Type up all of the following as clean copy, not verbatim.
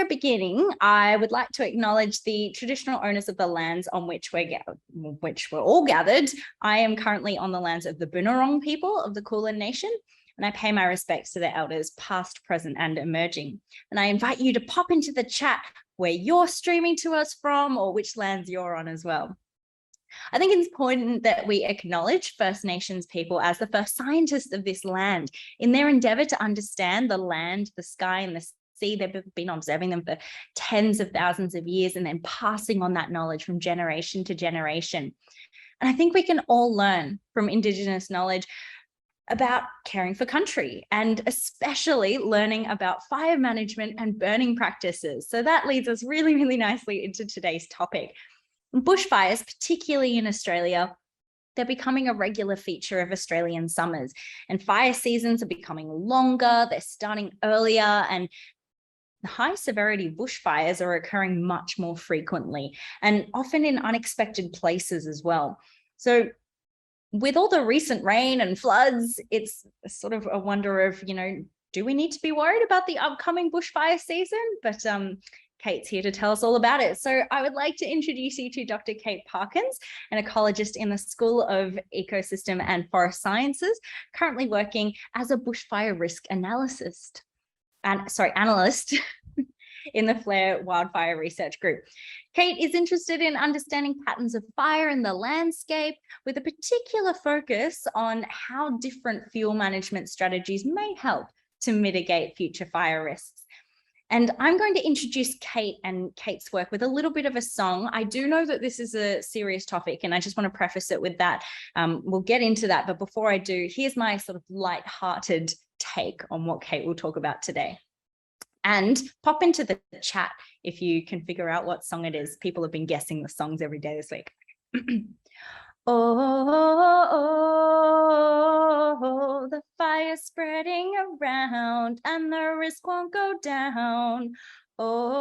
before beginning, I would like to acknowledge the traditional owners of the lands on which we're all gathered. I am currently on the lands of the Boonwurrung people of the Kulin Nation, and I pay my respects to the elders past, present, and emerging. And I invite you to pop into the chat where you're streaming to us from or which lands you're on as well. I think it's important that we acknowledge First Nations people as the first scientists of this land in their endeavour to understand the land, the sky, and the sea. They've been observing them for tens of thousands of years and then passing on that knowledge from generation to generation. And I think we can all learn from Indigenous knowledge about caring for country and especially learning about fire management and burning practices. So that leads us really, really nicely into today's topic. Bushfires, particularly in Australia, they're becoming a regular feature of Australian summers, and fire seasons are becoming longer, they're starting earlier, and the high severity bushfires are occurring much more frequently and often in unexpected places as well. So with all the recent rain and floods, it's sort of a wonder of, do we need to be worried about the upcoming bushfire season? But Kate's here to tell us all about it. So I would like to introduce you to Dr. Kate Parkins, an ecologist in the School of Ecosystem and Forest Sciences, currently working as a bushfire risk analyst in the FLARE Wildfire Research Group. Kate is interested in understanding patterns of fire in the landscape with a particular focus on how different fuel management strategies may help to mitigate future fire risks. And I'm going to introduce Kate and Kate's work with a little bit of a song. I do know that this is a serious topic, and I just want to preface it with that. We'll get into that, but before I do, here's my sort of light-hearted take on what Kate will talk about today. And pop into the chat if you can figure out what song it is. People have been guessing the songs every day this week. Oh, the fire's spreading around and the risk won't go down. Oh,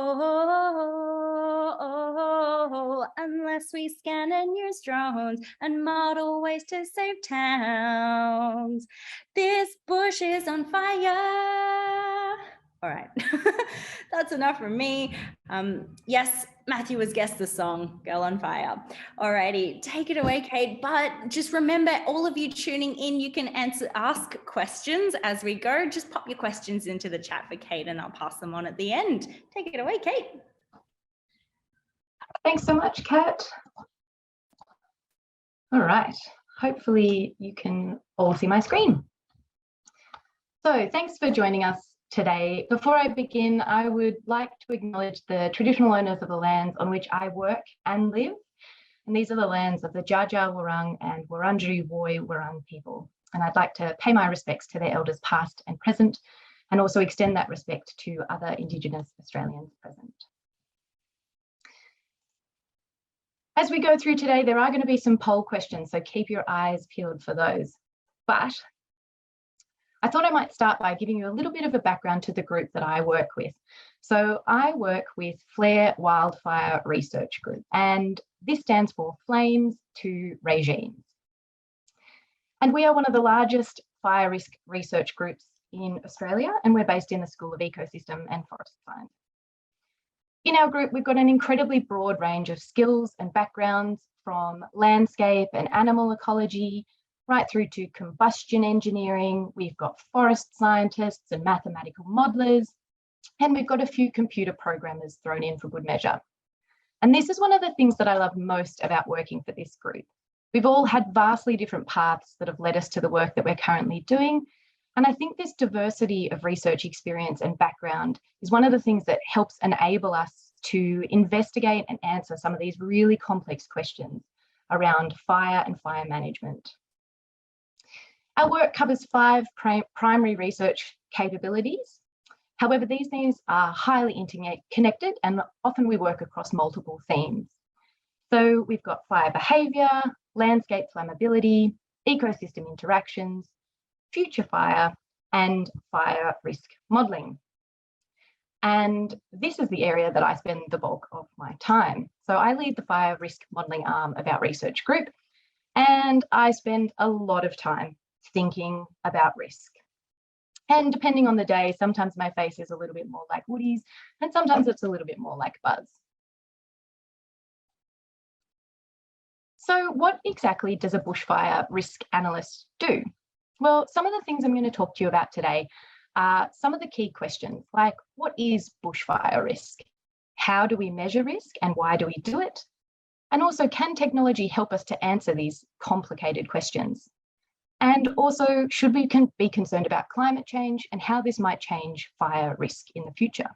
unless we scan and use drones and model ways to save towns. This bush is on fire. All right, that's enough from me. Yes, Matthew has guessed the song, Girl on Fire. All righty, take it away, Kate. But just remember, all of you tuning in, you can ask questions as we go. Just pop your questions into the chat for Kate and I'll pass them on at the end. Take it away, Kate. Thanks so much, Kat. All right, hopefully you can all see my screen. So thanks for joining us today. Before I begin, I would like to acknowledge the traditional owners of the lands on which I work and live. And these are the lands of the Dja Dja Wurrung and Wurundjeri Woi Wurrung people. And I'd like to pay my respects to their elders past and present, and also extend that respect to other Indigenous Australians present. As we go through today, there are going to be some poll questions, so keep your eyes peeled for those. But I thought I might start by giving you a little bit of a background to the group that I work with. So I work with FLARE Wildfire Research Group, and this stands for Flames to Regimes. And we are one of the largest fire risk research groups in Australia, and we're based in the School of Ecosystem and Forest Science. In our group, we've got an incredibly broad range of skills and backgrounds, from landscape and animal ecology right through to combustion engineering. We've got forest scientists and mathematical modelers, and we've got a few computer programmers thrown in for good measure. And this is one of the things that I love most about working for this group. We've all had vastly different paths that have led us to the work that we're currently doing. And I think this diversity of research experience and background is one of the things that helps enable us to investigate and answer some of these really complex questions around fire and fire management. Our work covers 5 primary research capabilities. However, these themes are highly interconnected, and often we work across multiple themes. So we've got fire behaviour, landscape flammability, ecosystem interactions, future fire, and fire risk modelling. And this is the area that I spend the bulk of my time. So I lead the fire risk modelling arm of our research group, and I spend a lot of time thinking about risk. And depending on the day, sometimes my face is a little bit more like Woody's, and sometimes it's a little bit more like Buzz. So what exactly does a bushfire risk analyst do? Well, some of the things I'm going to talk to you about today are some of the key questions, like what is bushfire risk? How do we measure risk and why do we do it? And also, can technology help us to answer these complicated questions? And also, should we be concerned about climate change and how this might change fire risk in the future?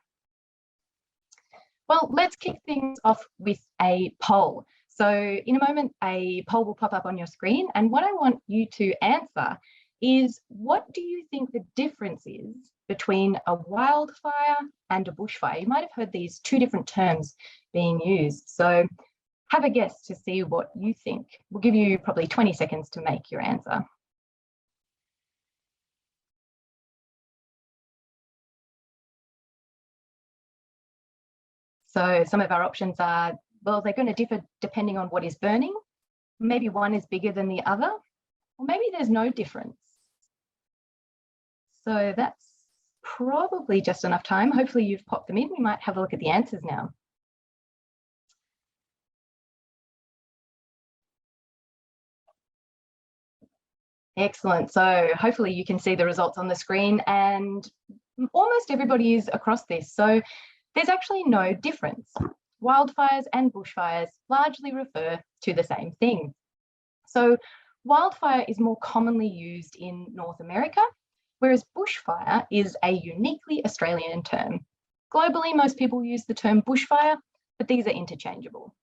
Well, let's kick things off with a poll. So in a moment, a poll will pop up on your screen. And what I want you to answer is, what do you think the difference is between a wildfire and a bushfire? You might have heard these two different terms being used. So have a guess to see what you think. We'll give you probably 20 seconds to make your answer. So some of our options are, well, they're going to differ depending on what is burning. Maybe one is bigger than the other, or maybe there's no difference. So that's probably just enough time. Hopefully you've popped them in. We might have a look at the answers now. Excellent. So hopefully you can see the results on the screen, and almost everybody is across this. So there's actually no difference. Wildfires and bushfires largely refer to the same thing. So wildfire is more commonly used in North America, whereas bushfire is a uniquely Australian term. Globally, most people use the term bushfire, but these are interchangeable.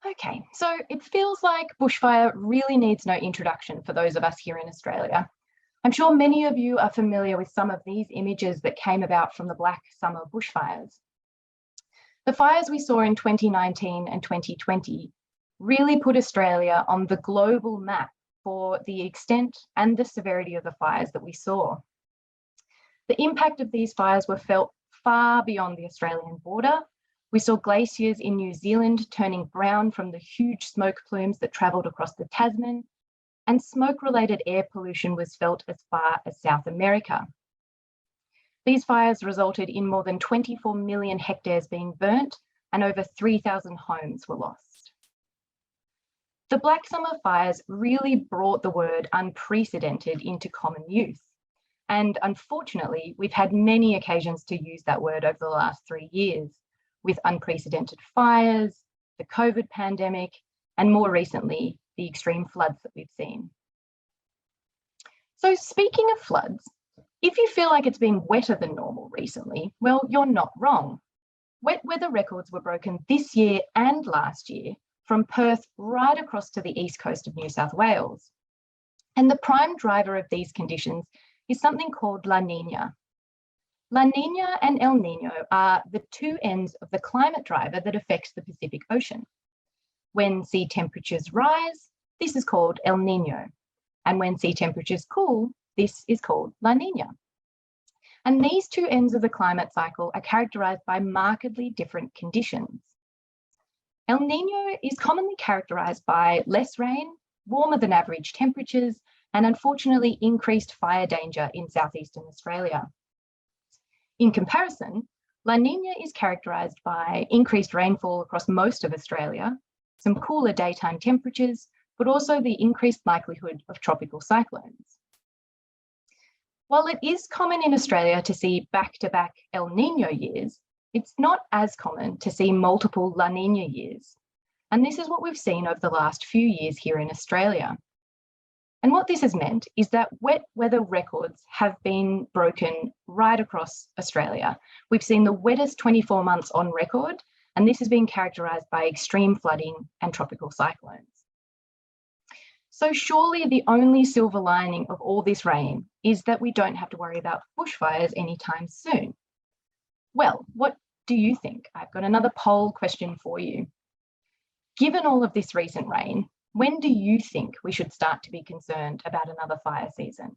Okay, so it feels like bushfire really needs no introduction for those of us here in Australia. I'm sure many of you are familiar with some of these images that came about from the Black Summer bushfires. The fires we saw in 2019 and 2020 really put Australia on the global map for the extent and the severity of the fires that we saw. The impact of these fires were felt far beyond the Australian border. We saw glaciers in New Zealand turning brown from the huge smoke plumes that travelled across the Tasman, and smoke-related air pollution was felt as far as South America. These fires resulted in more than 24 million hectares being burnt, and over 3,000 homes were lost. The Black Summer fires really brought the word unprecedented into common use. And unfortunately, we've had many occasions to use that word over the last 3 years, with unprecedented fires, the COVID pandemic, and more recently, the extreme floods that we've seen. So speaking of floods, if you feel like it's been wetter than normal recently, well, you're not wrong. Wet weather records were broken this year and last year, from Perth right across to the east coast of New South Wales. And the prime driver of these conditions is something called La Nina. La Nina and El Nino are the two ends of the climate driver that affects the Pacific Ocean. When sea temperatures rise, this is called El Nino. And when sea temperatures cool, this is called La Nina. And these two ends of the climate cycle are characterized by markedly different conditions. El Nino is commonly characterized by less rain, warmer than average temperatures, and unfortunately increased fire danger in southeastern Australia. In comparison, La Nina is characterised by increased rainfall across most of Australia, some cooler daytime temperatures, but also the increased likelihood of tropical cyclones. While it is common in Australia to see back-to-back El Nino years, it's not as common to see multiple La Nina years. And this is what we've seen over the last few years here in Australia. And what this has meant is that wet weather records have been broken right across Australia. We've seen the wettest 24 months on record, and this has been characterised by extreme flooding and tropical cyclones. So surely the only silver lining of all this rain is that we don't have to worry about bushfires anytime soon. Well, what do you think? I've got another poll question for you. Given all of this recent rain, when do you think we should start to be concerned about another fire season?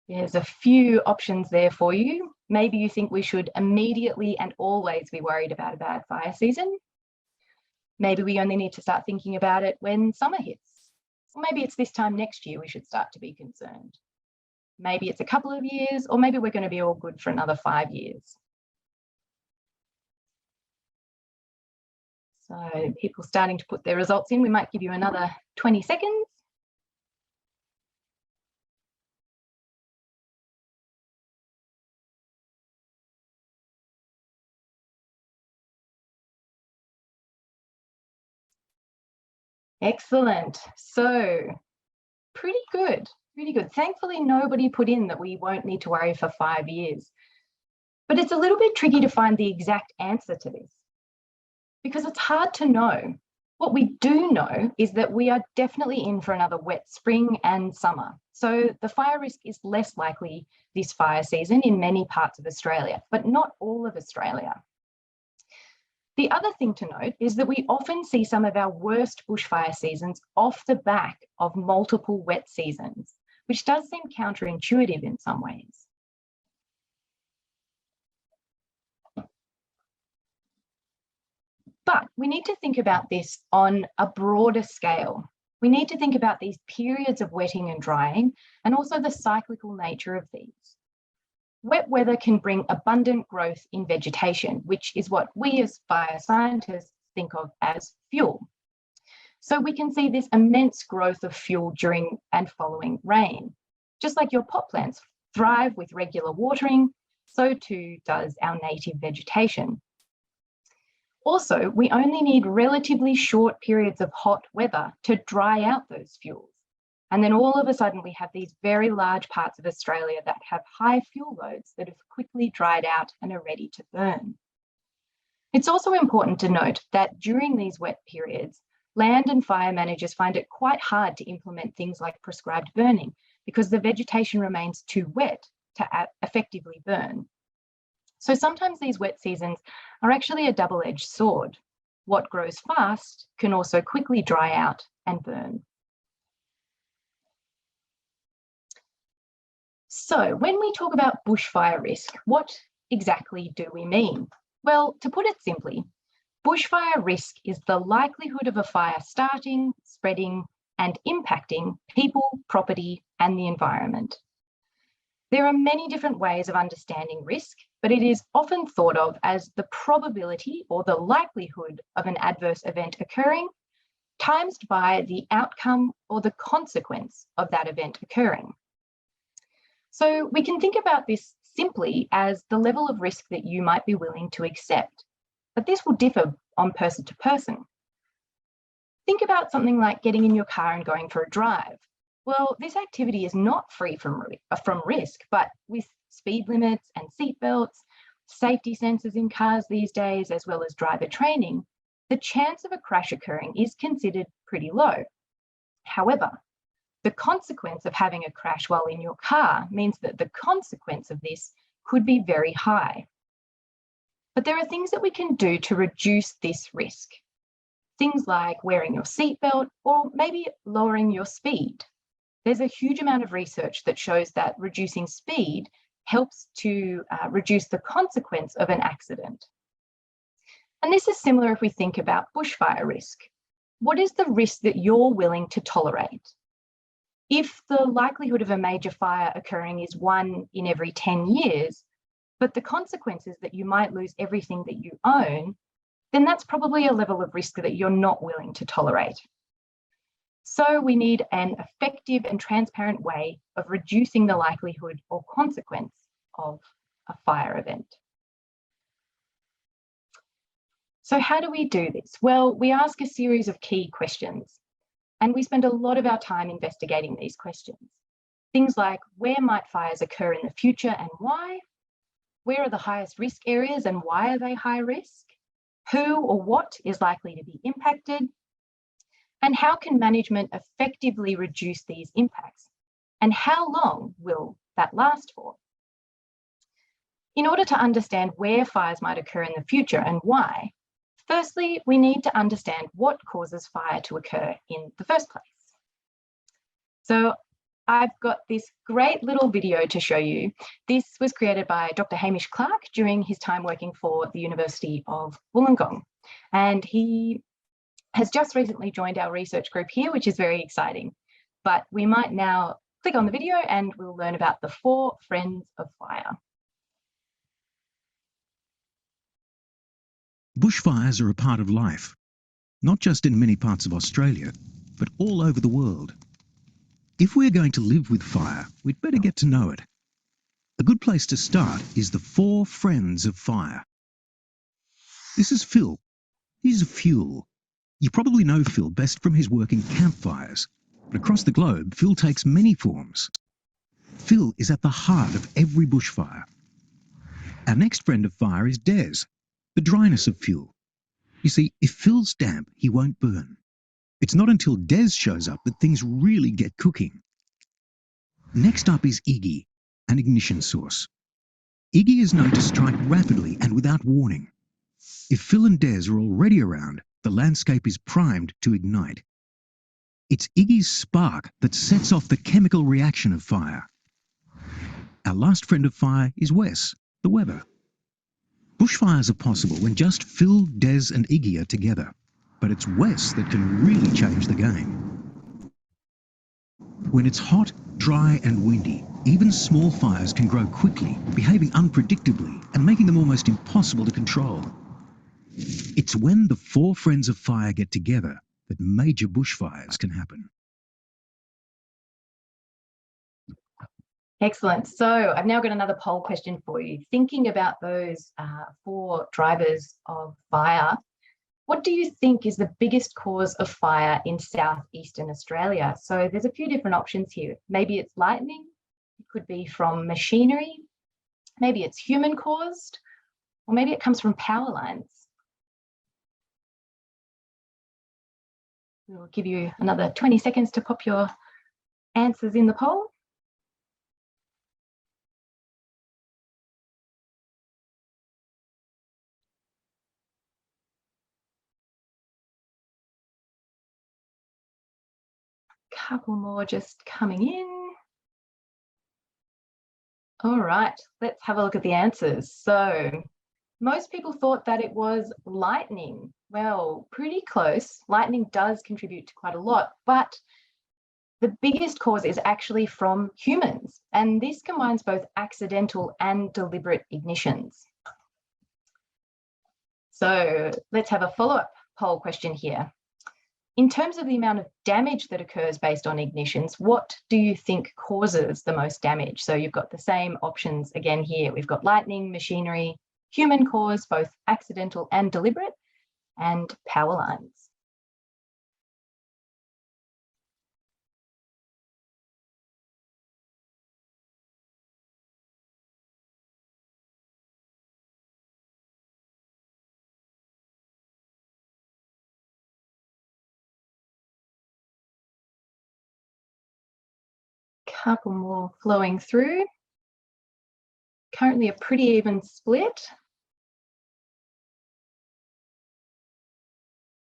There's a few options there for you. Maybe you think we should immediately and always be worried about a bad fire season. Maybe we only need to start thinking about it when summer hits. Or maybe it's this time next year we should start to be concerned. Maybe it's a couple of years, or maybe we're going to be all good for another 5 years. So people starting to put their results in. We might give you another 20 seconds. Excellent. So pretty good, pretty good. Thankfully, nobody put in that we won't need to worry for 5 years. But it's a little bit tricky to find the exact answer to this because it's hard to know. What we do know is that we are definitely in for another wet spring and summer. So the fire risk is less likely this fire season in many parts of Australia, but not all of Australia. The other thing to note is that we often see some of our worst bushfire seasons off the back of multiple wet seasons, which does seem counterintuitive in some ways. But we need to think about this on a broader scale. We need to think about these periods of wetting and drying and also the cyclical nature of these. Wet weather can bring abundant growth in vegetation, which is what we as fire scientists think of as fuel. So we can see this immense growth of fuel during and following rain. Just like your pot plants thrive with regular watering, so too does our native vegetation. Also, we only need relatively short periods of hot weather to dry out those fuels. And then all of a sudden we have these very large parts of Australia that have high fuel loads that have quickly dried out and are ready to burn. It's also important to note that during these wet periods, land and fire managers find it quite hard to implement things like prescribed burning because the vegetation remains too wet to effectively burn. So sometimes these wet seasons are actually a double-edged sword. What grows fast can also quickly dry out and burn. So when we talk about bushfire risk, what exactly do we mean? Well, to put it simply, bushfire risk is the likelihood of a fire starting, spreading, and impacting people, property, and the environment. There are many different ways of understanding risk, but it is often thought of as the probability or the likelihood of an adverse event occurring, times by the outcome or the consequence of that event occurring. So we can think about this simply as the level of risk that you might be willing to accept, but this will differ on person to person. Think about something like getting in your car and going for a drive. Well, this activity is not free from risk, but with speed limits and seat belts, safety sensors in cars these days, as well as driver training, the chance of a crash occurring is considered pretty low. However, the consequence of having a crash while in your car means that the consequence of this could be very high. But there are things that we can do to reduce this risk. Things like wearing your seatbelt or maybe lowering your speed. There's a huge amount of research that shows that reducing speed helps to reduce the consequence of an accident. And this is similar if we think about bushfire risk. What is the risk that you're willing to tolerate? If the likelihood of a major fire occurring is 1 in every 10 years, but the consequence is that you might lose everything that you own, then that's probably a level of risk that you're not willing to tolerate. So we need an effective and transparent way of reducing the likelihood or consequence of a fire event. So how do we do this? Well, we ask a series of key questions, and we spend a lot of our time investigating these questions. Things like, where might fires occur in the future and why? Where are the highest risk areas and why are they high risk? Who or what is likely to be impacted? And how can management effectively reduce these impacts? And how long will that last for? In order to understand where fires might occur in the future and why, firstly, we need to understand what causes fire to occur in the first place. So I've got this great little video to show you. This was created by Dr. Hamish Clark during his time working for the University of Wollongong. And he has just recently joined our research group here, which is very exciting. But we might now click on the video and we'll learn about the 4 friends of fire. Bushfires are a part of life, not just in many parts of Australia, but all over the world. If we're going to live with fire, we'd better get to know it. A good place to start is the 4 friends of fire. This is Phil. He's a fuel. You probably know Phil best from his work in campfires, but across the globe, Phil takes many forms. Phil is at the heart of every bushfire. Our next friend of fire is Des, the dryness of fuel. You see, if Phil's damp, he won't burn. It's not until Des shows up that things really get cooking. Next up is Iggy, an ignition source. Iggy is known to strike rapidly and without warning. If Phil and Des are already around, the landscape is primed to ignite. It's Iggy's spark that sets off the chemical reaction of fire. Our last friend of fire is Wes, the weather. Bushfires are possible when just Phil, Des and Iggy are together. But it's Wes that can really change the game. When it's hot, dry and windy, even small fires can grow quickly, behaving unpredictably and making them almost impossible to control. It's when the 4 friends of fire get together that major bushfires can happen. Excellent. So I've now got another poll question for you. Thinking about those 4 drivers of fire, what do you think is the biggest cause of fire in southeastern Australia? So there's a few different options here. Maybe it's lightning, it could be from machinery, maybe it's human caused, or maybe it comes from power lines. We'll give you another 20 seconds to pop your answers in the poll. Couple more just coming in. All right, let's have a look at the answers. So most people thought that it was lightning. Well, pretty close. Lightning does contribute to quite a lot, but the biggest cause is actually from humans, and this combines both accidental and deliberate ignitions. So let's have a follow-up poll question here. In terms of the amount of damage that occurs based on ignitions, what do you think causes the most damage? So you've got the same options again here. We've got lightning, machinery, human cause, both accidental and deliberate, and power lines. Couple more flowing through. Currently a pretty even split.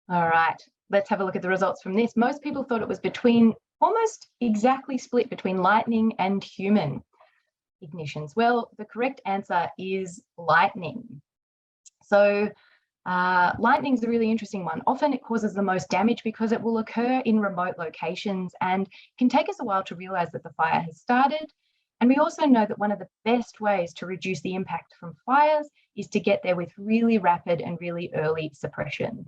All right, let's have a look at the results from this. Most people thought it was almost exactly split between lightning and human ignitions. Well, the correct answer is lightning. So lightning is a really interesting one. Often it causes the most damage because it will occur in remote locations and can take us a while to realize that the fire has started. And we also know that one of the best ways to reduce the impact from fires is to get there with really rapid and really early suppression.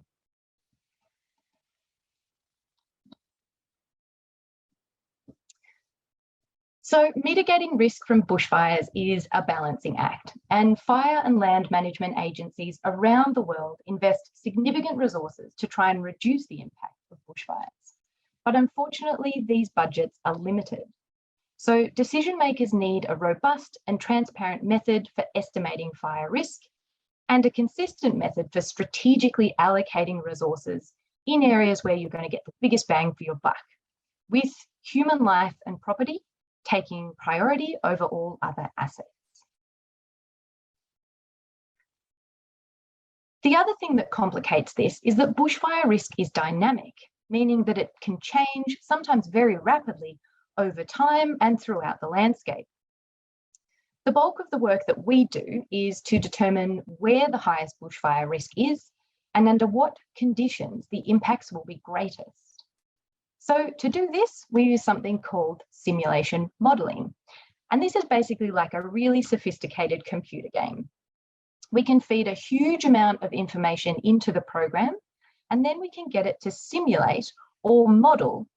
So mitigating risk from bushfires is a balancing act, and fire and land management agencies around the world invest significant resources to try and reduce the impact of bushfires. But unfortunately, these budgets are limited. So decision makers need a robust and transparent method for estimating fire risk and a consistent method for strategically allocating resources in areas where you're going to get the biggest bang for your buck, with human life and property taking priority over all other assets. The other thing that complicates this is that bushfire risk is dynamic, meaning that it can change, sometimes very rapidly, over time and throughout the landscape. The bulk of the work that we do is to determine where the highest bushfire risk is and under what conditions the impacts will be greatest. So to do this, we use something called simulation modelling. And this is basically like a really sophisticated computer game. We can feed a huge amount of information into the program, and then we can get it to simulate or model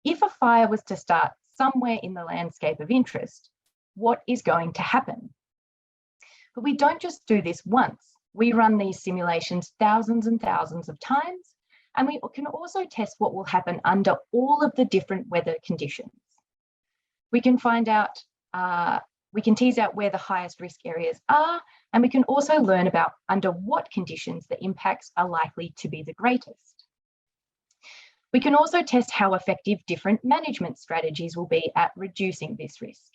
if a fire was to start somewhere in the landscape of interest, what is going to happen. But we don't just do this once. We run these simulations thousands and thousands of times, and we can also test what will happen under all of the different weather conditions. We can find out, we can tease out where the highest risk areas are, and we can also learn about under what conditions the impacts are likely to be the greatest. We can also test how effective different management strategies will be at reducing this risk.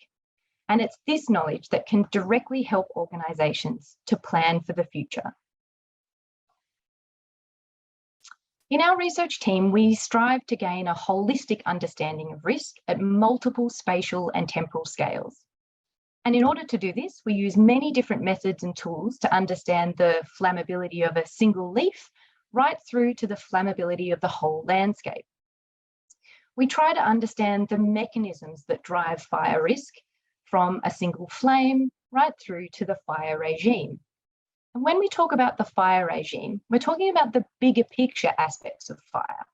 And it's this knowledge that can directly help organisations to plan for the future. In our research team, we strive to gain a holistic understanding of risk at multiple spatial and temporal scales. And in order to do this, we use many different methods and tools to understand the flammability of a single leaf right through to the flammability of the whole landscape. We try to understand the mechanisms that drive fire risk from a single flame right through to the fire regime. And when we talk about the fire regime, we're talking about the bigger picture aspects of fire.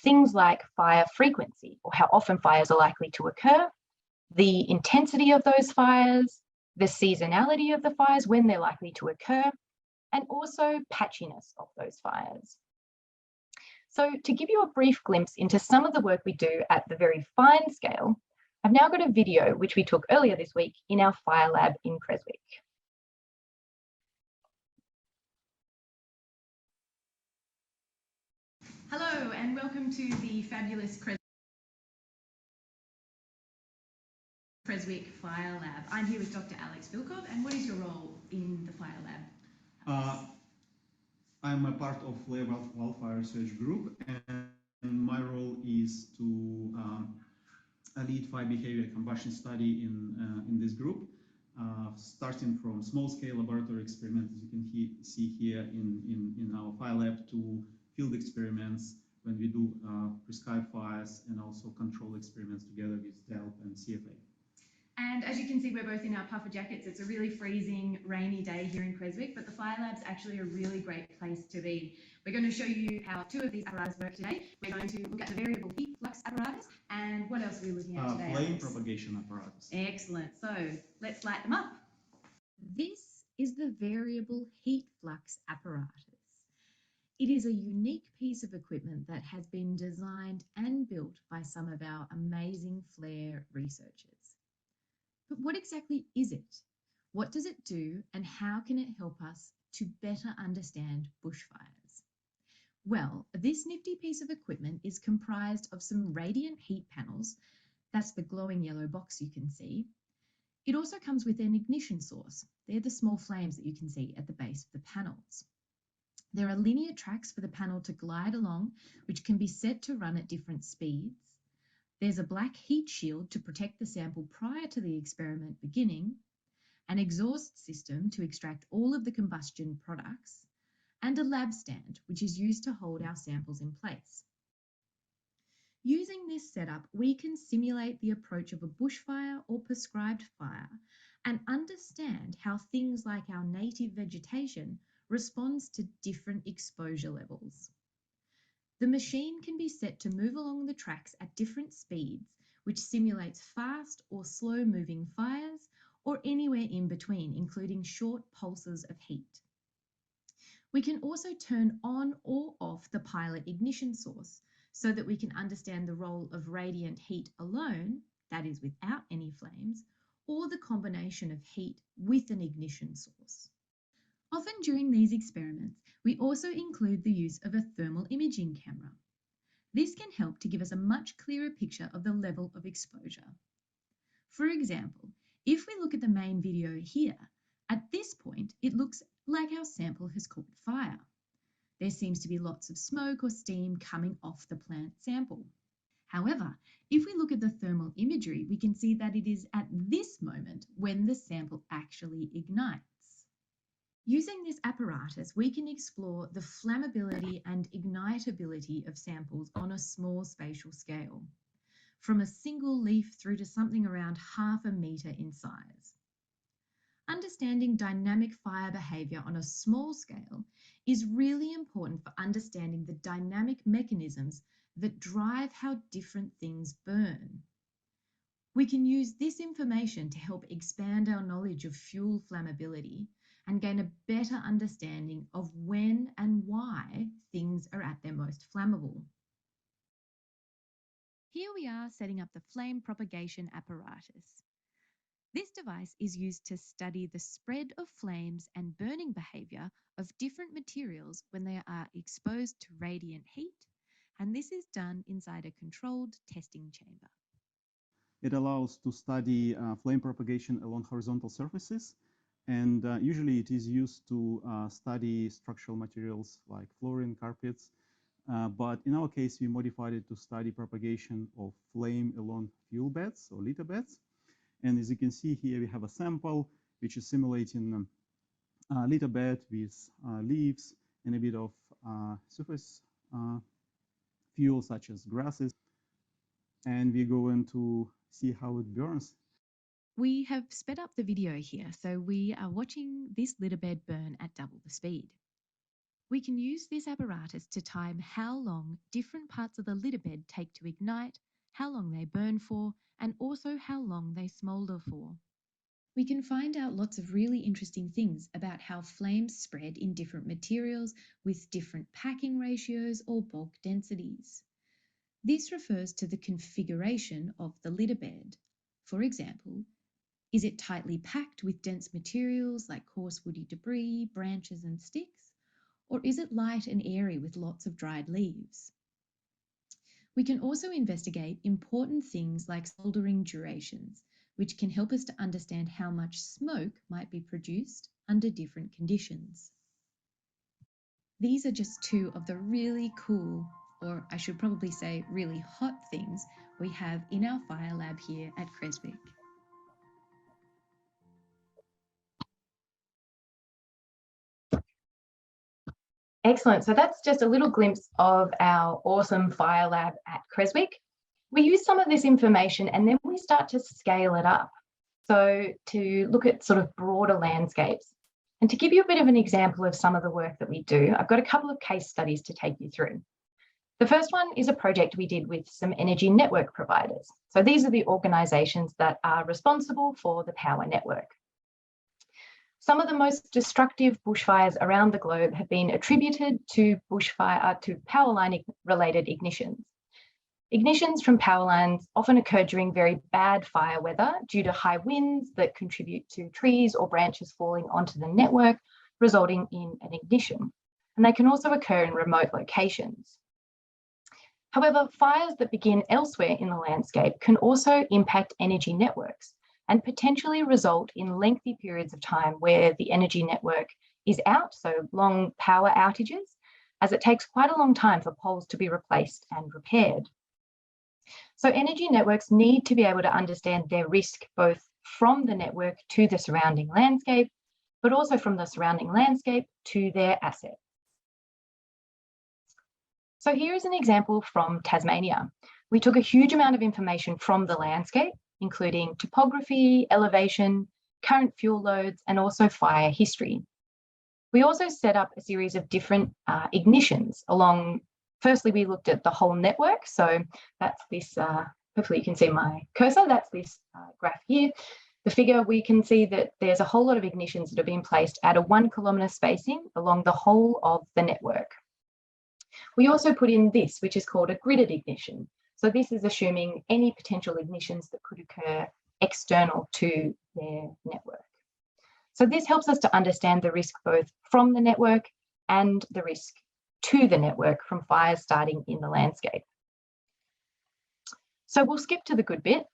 Things like fire frequency, or how often fires are likely to occur, the intensity of those fires, the seasonality of the fires, when they're likely to occur, and also patchiness of those fires. So to give you a brief glimpse into some of the work we do at the very fine scale, I've now got a video which we took earlier this week in our fire lab in Creswick. Hello and welcome to the fabulous Creswick Fire Lab. I'm here with Dr. Alex Vilkov, and what is your role in the Fire Lab? I'm a part of Flare Wildfire Research Group, and my role is to lead fire behavior combustion study in this group, starting from small-scale laboratory experiments, as you can see here in our fire lab, to field experiments when we do prescribed fires, and also control experiments together with DELP and CFA. And as you can see, we're both in our puffer jackets. It's a really freezing, rainy day here in Creswick, but the Fire Lab's actually a really great place to be. We're going to show you how two of these apparatus work today. We're going to look at the variable heat flux apparatus, and what else are we looking at today? Flame propagation apparatus. Excellent. So let's light them up. This is the variable heat flux apparatus. It is a unique piece of equipment that has been designed and built by some of our amazing flare researchers. But what exactly is it? What does it do, and how can it help us to better understand bushfires? Well, this nifty piece of equipment is comprised of some radiant heat panels. That's the glowing yellow box you can see. It also comes with an ignition source. They're the small flames that you can see at the base of the panels. There are linear tracks for the panel to glide along, which can be set to run at different speeds. There's a black heat shield to protect the sample prior to the experiment beginning, an exhaust system to extract all of the combustion products, and a lab stand, which is used to hold our samples in place. Using this setup, we can simulate the approach of a bushfire or prescribed fire and understand how things like our native vegetation responds to different exposure levels. The machine can be set to move along the tracks at different speeds, which simulates fast or slow moving fires, or anywhere in between, including short pulses of heat. We can also turn on or off the pilot ignition source so that we can understand the role of radiant heat alone, that is without any flames, or the combination of heat with an ignition source. Often during these experiments, we also include the use of a thermal imaging camera. This can help to give us a much clearer picture of the level of exposure. For example, if we look at the main video here, at this point, it looks like our sample has caught fire. There seems to be lots of smoke or steam coming off the plant sample. However, if we look at the thermal imagery, we can see that it is at this moment when the sample actually ignites. Using this apparatus, we can explore the flammability and ignitability of samples on a small spatial scale, from a single leaf through to something around 1/2 metre in size. Understanding dynamic fire behaviour on a small scale is really important for understanding the dynamic mechanisms that drive how different things burn. We can use this information to help expand our knowledge of fuel flammability and gain a better understanding of when and why things are at their most flammable. Here we are setting up the flame propagation apparatus. This device is used to study the spread of flames and burning behaviour of different materials when they are exposed to radiant heat, and this is done inside a controlled testing chamber. It allows to study flame propagation along horizontal surfaces, and usually it is used to study structural materials like flooring, carpets, but in our case we modified it to study propagation of flame along fuel beds or litter beds. And as you can see here, we have a sample which is simulating a litter bed with leaves and a bit of surface fuel such as grasses. And we're going to see how it burns. We have sped up the video here, so we are watching this litter bed burn at double the speed. We can use this apparatus to time how long different parts of the litter bed take to ignite, how long they burn for, and also how long they smoulder for. We can find out lots of really interesting things about how flames spread in different materials with different packing ratios or bulk densities. This refers to the configuration of the litter bed. For example, is it tightly packed with dense materials like coarse woody debris, branches and sticks? Or is it light and airy with lots of dried leaves? We can also investigate important things like smouldering durations, which can help us to understand how much smoke might be produced under different conditions. These are just two of the really cool, or I should probably say really hot things we have in our fire lab here at Creswick. Excellent. So that's just a little glimpse of our awesome fire lab at Creswick. We use some of this information and then we start to scale it up. So to look at sort of broader landscapes. And to give you a bit of an example of some of the work that we do, I've got a couple of case studies to take you through. The first one is a project we did with some energy network providers. So these are the organisations that are responsible for the power network. Some of the most destructive bushfires around the globe have been attributed to power line related ignitions. Ignitions from power lines often occur during very bad fire weather due to high winds that contribute to trees or branches falling onto the network, resulting in an ignition. And they can also occur in remote locations. However, fires that begin elsewhere in the landscape can also impact energy networks and potentially result in lengthy periods of time where the energy network is out, so long power outages, as it takes quite a long time for poles to be replaced and repaired. So energy networks need to be able to understand their risk both from the network to the surrounding landscape, but also from the surrounding landscape to their assets. So here is an example from Tasmania. We took a huge amount of information from the landscape, including topography, elevation, current fuel loads, and also fire history. We also set up a series of different ignitions along. Firstly, we looked at the whole network. So that's this, hopefully you can see my cursor, that's this graph here. The figure, we can see that there's a whole lot of ignitions that have been placed at a 1 kilometre spacing along the whole of the network. We also put in this, which is called a gridded ignition. So this is assuming any potential ignitions that could occur external to their network. So this helps us to understand the risk both from the network and the risk to the network from fires starting in the landscape. So we'll skip to the good bit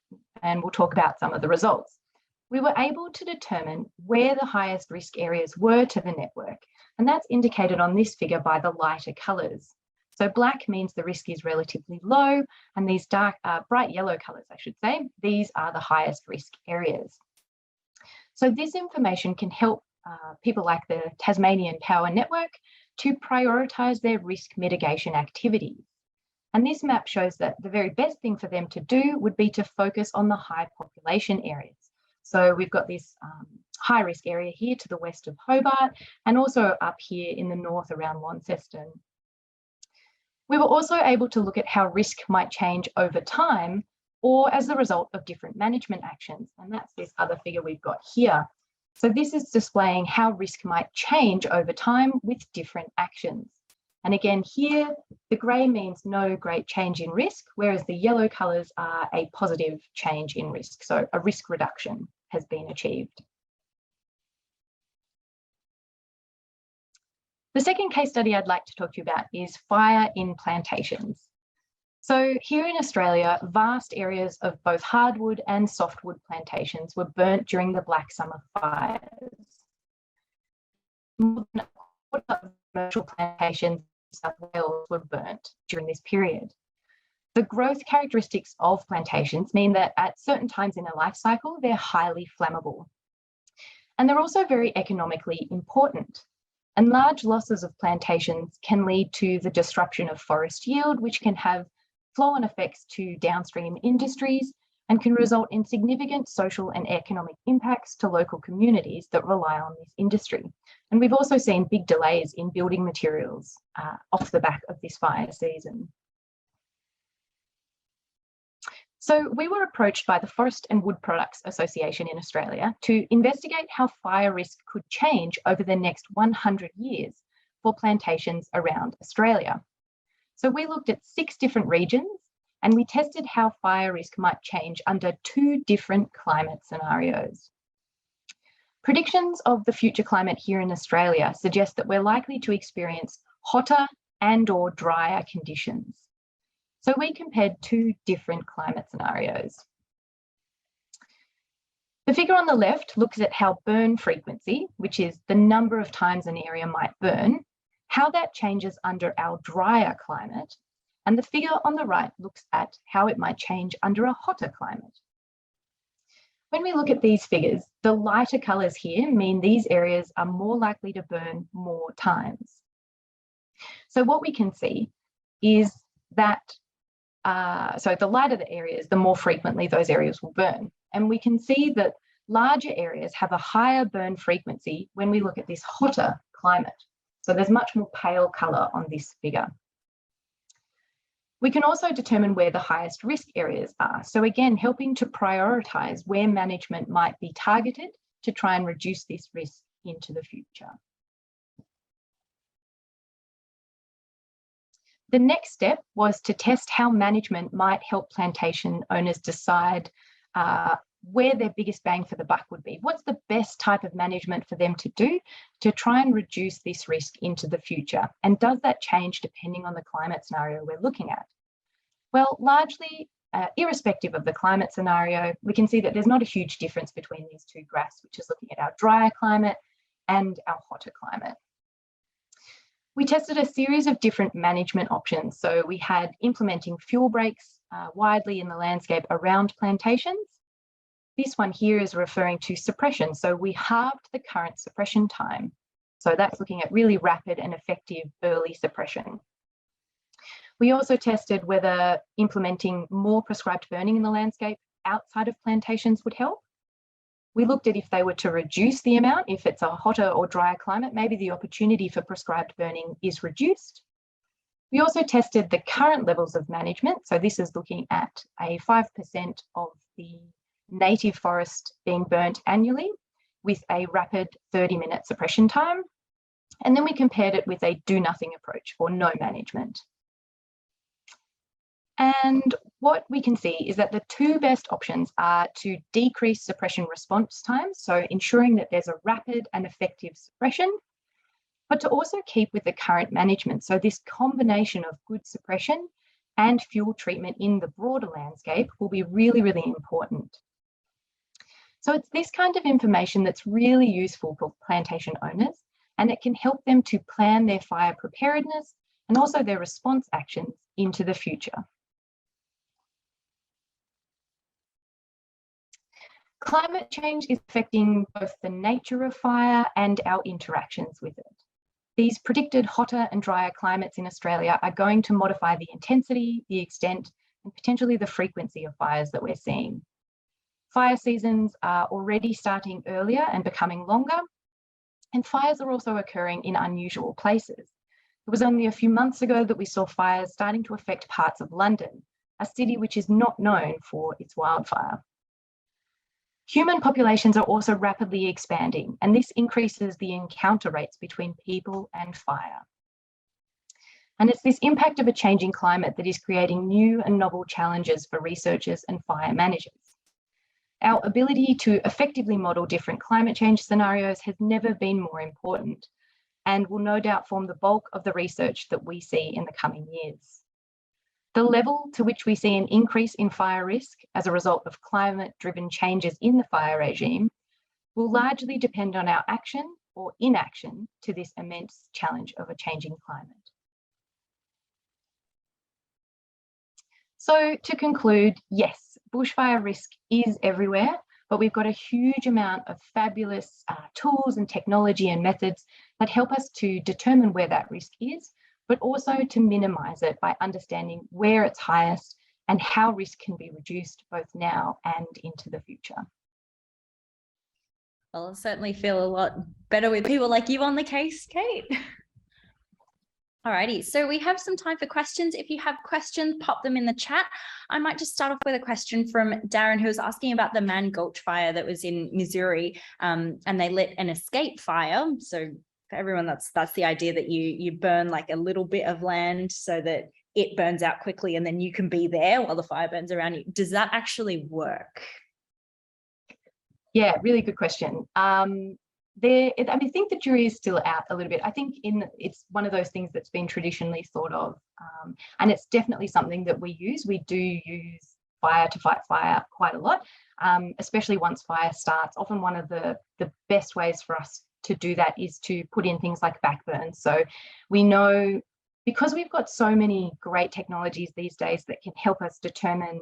and we'll talk about some of the results. We were able to determine where the highest risk areas were to the network, and that's indicated on this figure by the lighter colours. So black means the risk is relatively low, and these bright yellow colours, I should say, these are the highest risk areas. So this information can help people like the Tasmanian Power Network to prioritise their risk mitigation activities. And this map shows that the very best thing for them to do would be to focus on the high population areas. So we've got this high risk area here to the west of Hobart, and also up here in the north around Launceston. We were also able to look at how risk might change over time or as the result of different management actions. And that's this other figure we've got here. So this is displaying how risk might change over time with different actions. And again, here, the grey means no great change in risk, whereas the yellow colours are a positive change in risk. So a risk reduction has been achieved. The second case study I'd like to talk to you about is fire in plantations. So here in Australia, vast areas of both hardwood and softwood plantations were burnt during the Black Summer fires. More than a quarter of commercial plantations in South Wales were burnt during this period. The growth characteristics of plantations mean that at certain times in their life cycle, they're highly flammable. And they're also very economically important. And large losses of plantations can lead to the disruption of forest yield, which can have flow-on effects to downstream industries and can result in significant social and economic impacts to local communities that rely on this industry. And we've also seen big delays in building materials off the back of this fire season. So we were approached by the Forest and Wood Products Association in Australia to investigate how fire risk could change over the next 100 years for plantations around Australia. So we looked at 6 different regions and we tested how fire risk might change under 2 different climate scenarios. Predictions of the future climate here in Australia suggest that we're likely to experience hotter and/or drier conditions. So we compared 2 different climate scenarios. The figure on the left looks at how burn frequency, which is the number of times an area might burn, how that changes under our drier climate, and the figure on the right looks at how it might change under a hotter climate. When we look at these figures, the lighter colours here mean these areas are more likely to burn more times. So what we can see is that, so the lighter the areas, the more frequently those areas will burn. And we can see that larger areas have a higher burn frequency when we look at this hotter climate. So there's much more pale colour on this figure. We can also determine where the highest risk areas are. So again, helping to prioritise where management might be targeted to try and reduce this risk into the future. The next step was to test how management might help plantation owners decide where their biggest bang for the buck would be. What's the best type of management for them to do to try and reduce this risk into the future? And does that change depending on the climate scenario we're looking at? Well, largely, irrespective of the climate scenario, we can see that there's not a huge difference between these 2 graphs, which is looking at our drier climate and our hotter climate. We tested a series of different management options. So we had implementing fuel breaks widely in the landscape around plantations. This one here is referring to suppression. So we halved the current suppression time. So that's looking at really rapid and effective early suppression. We also tested whether implementing more prescribed burning in the landscape outside of plantations would help. We looked at if they were to reduce the amount, if it's a hotter or drier climate, maybe the opportunity for prescribed burning is reduced. We also tested the current levels of management. So this is looking at a 5% of the native forest being burnt annually with a rapid 30-minute suppression time. And then we compared it with a do-nothing approach or no management. And what we can see is that the 2 best options are to decrease suppression response times, so ensuring that there's a rapid and effective suppression, but to also keep with the current management. So this combination of good suppression and fuel treatment in the broader landscape will be really, really important. So it's this kind of information that's really useful for plantation owners, and it can help them to plan their fire preparedness and also their response actions into the future. Climate change is affecting both the nature of fire and our interactions with it. These predicted hotter and drier climates in Australia are going to modify the intensity, the extent, and potentially the frequency of fires that we're seeing. Fire seasons are already starting earlier and becoming longer, and fires are also occurring in unusual places. It was only a few months ago that we saw fires starting to affect parts of London, a city which is not known for its wildfire. Human populations are also rapidly expanding, and this increases the encounter rates between people and fire. And it's this impact of a changing climate that is creating new and novel challenges for researchers and fire managers. Our ability to effectively model different climate change scenarios has never been more important, and will no doubt form the bulk of the research that we see in the coming years. The level to which we see an increase in fire risk as a result of climate-driven changes in the fire regime will largely depend on our action or inaction to this immense challenge of a changing climate. So to conclude, yes, bushfire risk is everywhere, but we've got a huge amount of fabulous tools and technology and methods that help us to determine where that risk is, but also to minimise it by understanding where it's highest and how risk can be reduced both now and into the future. Well, I certainly feel a lot better with people like you on the case, Kate. Alrighty, so we have some time for questions. If you have questions, pop them in the chat. I might just start off with a question from Darren, who was asking about the Man Gulch fire that was in Missouri, and they lit an escape fire. So for everyone, that's the idea that you burn like a little bit of land so that it burns out quickly and then you can be there while the fire burns around you. Does that actually work? Yeah, really good question. I think the jury is still out a little bit. I think it's one of those things that's been traditionally thought of, and it's definitely something that we use. We do use fire to fight fire quite a lot, especially once fire starts. Often one of the best ways for us to do that is to put in things like backburn. So we know, because we've got so many great technologies these days that can help us determine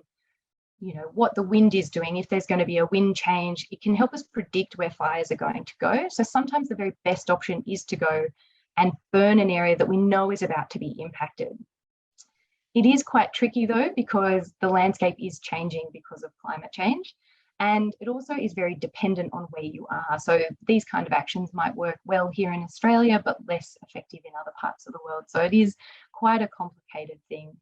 what the wind is doing. If there's going to be a wind change, it can help us predict where fires are going to go. So sometimes the very best option is to go and burn an area that we know is about to be impacted. It is quite tricky though, because the landscape is changing because of climate change. And it also is very dependent on where you are. So these kind of actions might work well here in Australia, but less effective in other parts of the world. So it is quite a complicated thing.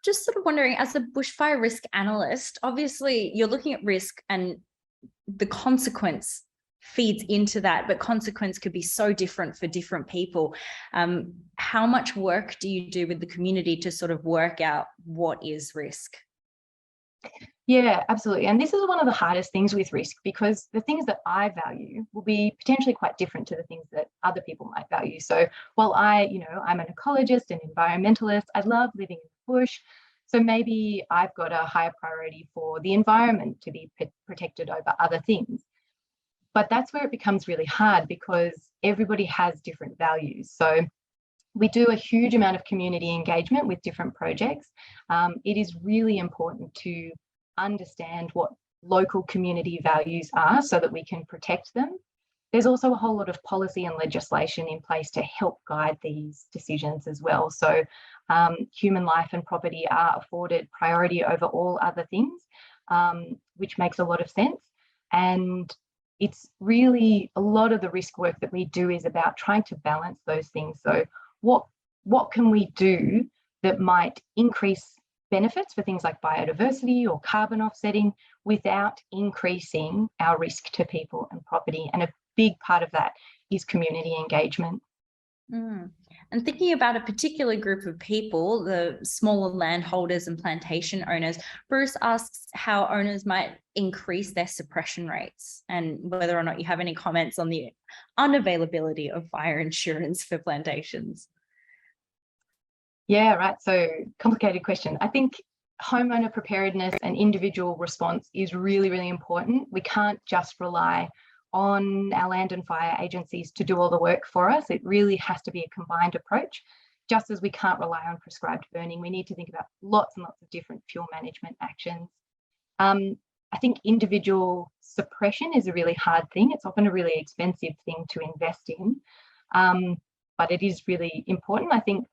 Just sort of wondering, as a bushfire risk analyst, obviously you're looking at risk and the consequence feeds into that, but consequence could be so different for different people. How much work do you do with the community to sort of work out what is risk? Yeah, absolutely. And this is one of the hardest things with risk, because the things that I value will be potentially quite different to the things that other people might value. So while I'm an ecologist and environmentalist, I love living in the bush. So maybe I've got a higher priority for the environment to be protected over other things. But that's where it becomes really hard, because everybody has different values. So we do a huge amount of community engagement with different projects. It is really important to understand what local community values are so that we can protect them. There's also a whole lot of policy and legislation in place to help guide these decisions as well. So human life and property are afforded priority over all other things, which makes a lot of sense. And it's really a lot of the risk work that we do is about trying to balance those things. So what can we do that might increase benefits for things like biodiversity or carbon offsetting without increasing our risk to people and property? And a big part of that is community engagement. And thinking about a particular group of people, the smaller landholders and plantation owners, Bruce asks how owners might increase their suppression rates and whether or not you have any comments on the unavailability of fire insurance for plantations. Yeah, right. So complicated question. I think homeowner preparedness and individual response is really, really important. We can't just rely on our land and fire agencies to do all the work for us. It really has to be a combined approach. Just as we can't rely on prescribed burning, we need to think about lots and lots of different fuel management actions. I think individual suppression is a really hard thing. It's often a really expensive thing to invest in, but it is really important. I think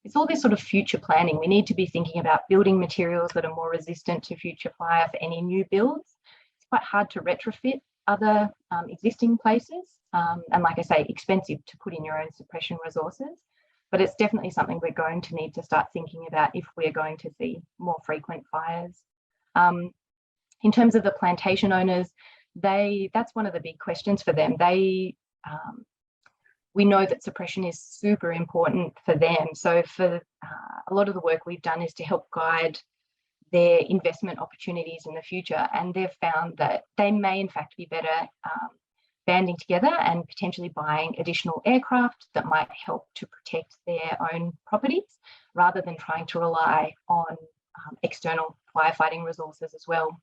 it's all this sort of future planning. We need to be thinking about building materials that are more resistant to future fire for any new builds. It's quite hard to retrofit other existing places, and like I say, expensive to put in your own suppression resources. But it's definitely something we're going to need to start thinking about if we're going to see more frequent fires. In terms of the plantation owners, that's one of the big questions for them. We know that suppression is super important for them. So for a lot of the work we've done is to help guide their investment opportunities in the future. And they've found that they may in fact be better banding together and potentially buying additional aircraft that might help to protect their own properties rather than trying to rely on external firefighting resources as well.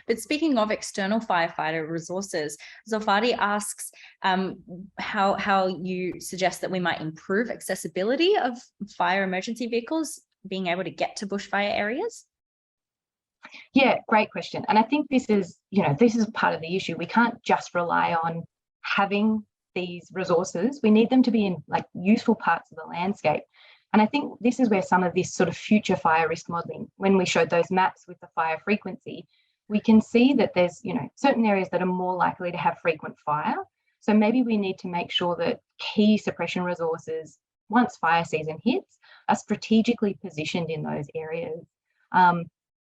But speaking of external firefighter resources, Zofari asks how you suggest that we might improve accessibility of fire emergency vehicles being able to get to bushfire areas. Yeah, great question. And I think this is part of the issue. We can't just rely on having these resources. We need them to be in like useful parts of the landscape. And I think this is where some of this sort of future fire risk modelling, when we showed those maps with the fire frequency, we can see that there's, certain areas that are more likely to have frequent fire. So maybe we need to make sure that key suppression resources, once fire season hits, are strategically positioned in those areas.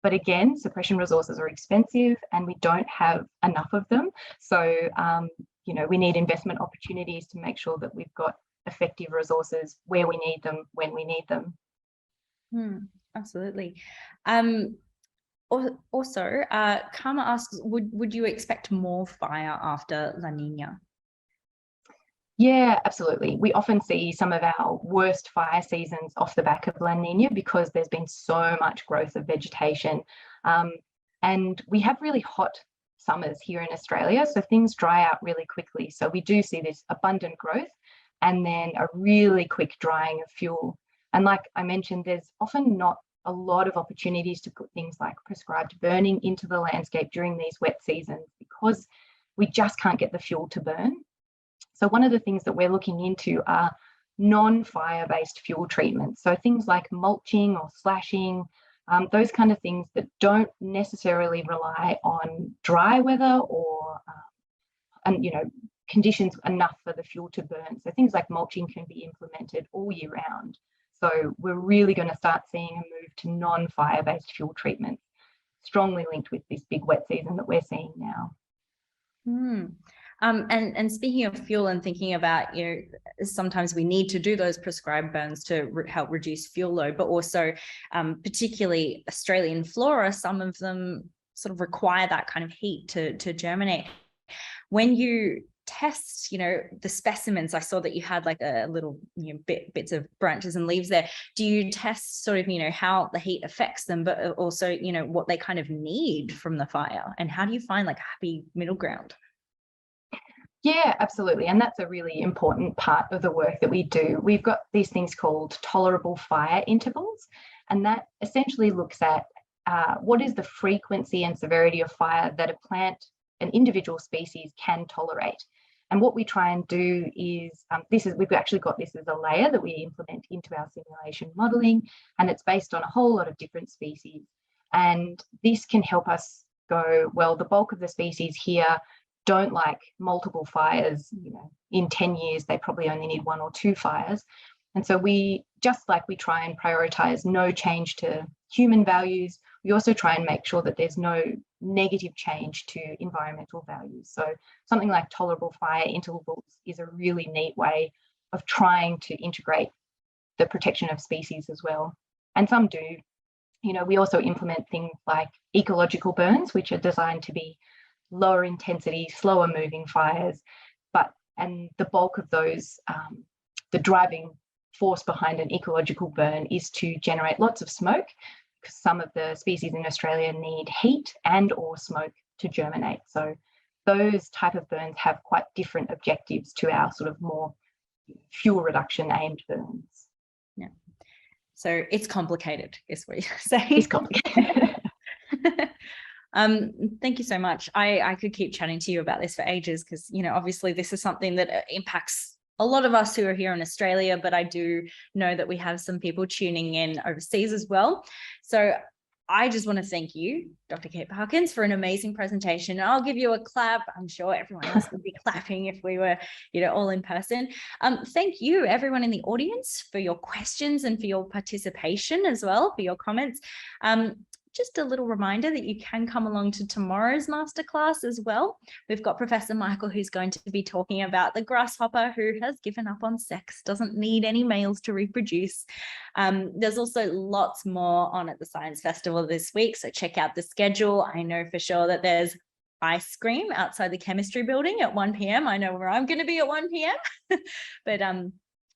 But again, suppression resources are expensive and we don't have enough of them. So, we need investment opportunities to make sure that we've got effective resources where we need them, when we need them. Absolutely. Also, Karma asks, would you expect more fire after La Nina? Yeah, absolutely. We often see some of our worst fire seasons off the back of La Nina because there's been so much growth of vegetation. And we have really hot summers here in Australia, so things dry out really quickly. So we do see this abundant growth and then a really quick drying of fuel. And like I mentioned, there's often not a lot of opportunities to put things like prescribed burning into the landscape during these wet seasons because we just can't get the fuel to burn. So one of the things that we're looking into are non-fire-based fuel treatments. So things like mulching or slashing, those kind of things that don't necessarily rely on dry weather or conditions enough for the fuel to burn. So things like mulching can be implemented all year round. So we're really going to start seeing a move to non-fire-based fuel treatments, strongly linked with this big wet season that we're seeing now. And speaking of fuel and thinking about, sometimes we need to do those prescribed burns to help reduce fuel load, but also particularly Australian flora, some of them sort of require that kind of heat to germinate. When you test, the specimens, I saw that you had like a little, bits of branches and leaves there. Do you test sort of, how the heat affects them, but also, what they kind of need from the fire? And how do you find like a happy middle ground? Yeah, absolutely. And that's a really important part of the work that we do. We've got these things called tolerable fire intervals, and that essentially looks at what is the frequency and severity of fire that an individual species can tolerate. And what we try and do is, we've actually got this as a layer that we implement into our simulation modelling, and it's based on a whole lot of different species. And this can help us go, well, the bulk of the species here don't like multiple fires. In 10 years, they probably only need 1 or 2 fires. And so we try and prioritize no change to human values, we also try and make sure that there's no negative change to environmental values. So something like tolerable fire intervals is a really neat way of trying to integrate the protection of species as well. And some do. We also implement things like ecological burns, which are designed to be lower intensity, slower moving fires, and the bulk of those, the driving force behind an ecological burn is to generate lots of smoke, because some of the species in Australia need heat and or smoke to germinate. So those type of burns have quite different objectives to our sort of more fuel reduction aimed burns. Yeah. So it's complicated, is what you're saying. It's complicated. Thank you so much. I could keep chatting to you about this for ages because, you know, obviously this is something that impacts a lot of us who are here in Australia, but I do know that we have some people tuning in overseas as well. So I just want to thank you, Dr. Kate Parkins, for an amazing presentation. And I'll give you a clap. I'm sure everyone else would be clapping if we were, you know, all in person. Thank you, everyone in the audience, for your questions and for your participation as well, for your comments. Just a little reminder that you can come along to tomorrow's masterclass as well. We've got Professor Michael, who's going to be talking about the grasshopper who has given up on sex, doesn't need any males to reproduce. There's also lots more on at the Science Festival this week, so check out the schedule. I know for sure that there's ice cream outside the chemistry building at 1 p.m. I know where I'm going to be at 1 p.m. But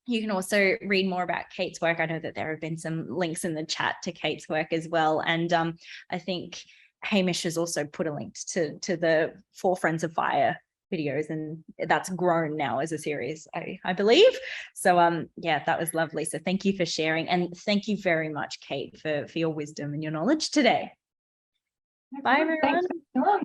you can also read more about Kate's work. I know that there have been some links in the chat to Kate's work as well. And I think Hamish has also put a link to the 4 Friends of Fire videos, and that's grown now as a series, I believe. So yeah, that was lovely. So thank you for sharing. And thank you very much, Kate, for your wisdom and your knowledge today. Bye, everyone. Thanks.